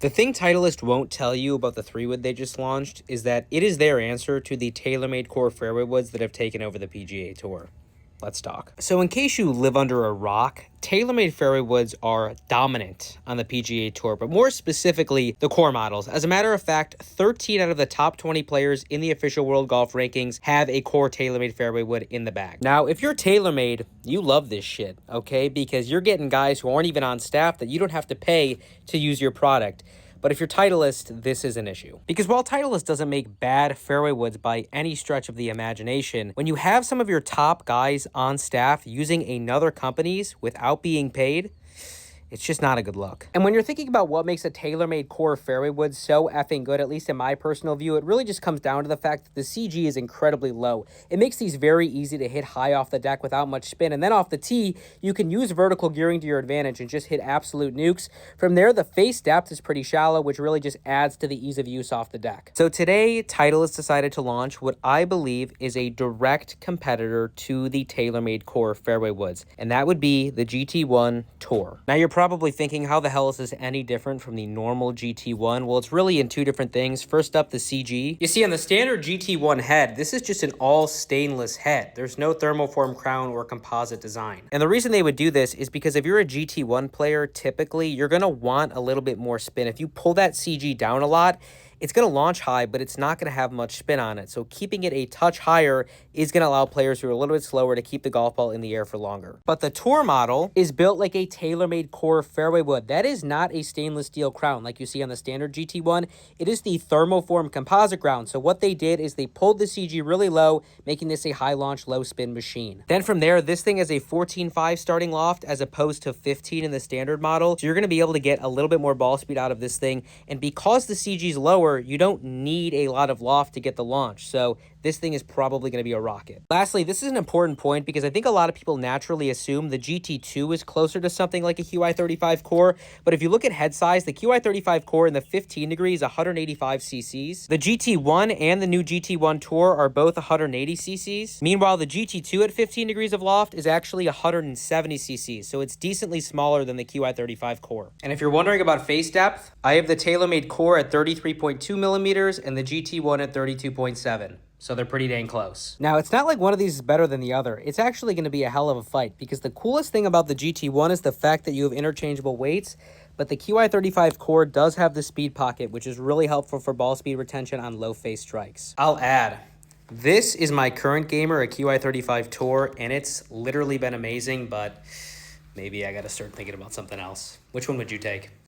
The thing Titleist won't tell you about the 3-wood they just launched is that it is their answer to the TaylorMade core fairway woods that have taken over the PGA Tour. Let's talk. So in case you live under a rock, TaylorMade fairway woods are dominant on the PGA Tour, but more specifically, the core models. As a matter of fact, 13 out of the top 20 players in the official World Golf Rankings have a core TaylorMade fairway wood in the bag. Now, if you're TaylorMade, you love this shit, okay? Because you're getting guys who aren't even on staff that you don't have to pay to use your product. But if you're Titleist, this is an issue. Because while Titleist doesn't make bad fairway woods by any stretch of the imagination, when you have some of your top guys on staff using another company's without being paid, it's just not a good look. And when you're thinking about what makes a TaylorMade core fairway wood so effing good, at least in my personal view, it really just comes down to the fact that the CG is incredibly low. It makes these very easy to hit high off the deck without much spin. And then off the tee, you can use vertical gearing to your advantage and just hit absolute nukes. From there, the face depth is pretty shallow, which really just adds to the ease of use off the deck. So today, Titleist decided to launch what I believe is a direct competitor to the TaylorMade core fairway woods, and that would be the GT1 Tour. Now, you're probably thinking, how the hell is this any different from the normal GT1? Well, it's really in two different things. First up, the CG. You see, on the standard GT1 head, this is just an all stainless head. There's no thermoform crown or composite design. And the reason they would do this is because if you're a GT1 player, typically, you're going to want a little bit more spin. If you pull that CG down a lot, it's going to launch high, but it's not going to have much spin on it. So keeping it a touch higher is going to allow players who are a little bit slower to keep the golf ball in the air for longer. But the Tour model is built like a TaylorMade core fairway wood. That is not a stainless steel crown like you see on the standard GT1. It is the thermoform composite crown. So what they did is they pulled the CG really low, making this a high launch, low spin machine. Then from there, this thing has a 14.5 starting loft as opposed to 15 in the standard model. So you're going to be able to get a little bit more ball speed out of this thing. And because the CG is lower, you don't need a lot of loft to get the launch. So this thing is probably going to be a rocket. Lastly, this is an important point because I think a lot of people naturally assume the GT2 is closer to something like a QI35 core. But if you look at head size, the QI35 core in the 15 degrees, 185 cc's. The GT1 and the new GT1 Tour are both 180 cc's. Meanwhile, the GT2 at 15 degrees of loft is actually 170 cc's. So it's decently smaller than the QI35 core. And if you're wondering about face depth, I have the TaylorMade core at 33.2 millimeters and the GT1 at 32.7. So they're pretty dang close. Now, it's not like one of these is better than the other. It's actually going to be a hell of a fight because the coolest thing about the GT1 is the fact that you have interchangeable weights, but the QI35 core does have the speed pocket, which is really helpful for ball speed retention on low face strikes. I'll add, this is my current gamer, a QI35 Tour, and it's literally been amazing, but maybe I got to start thinking about something else. Which one would you take?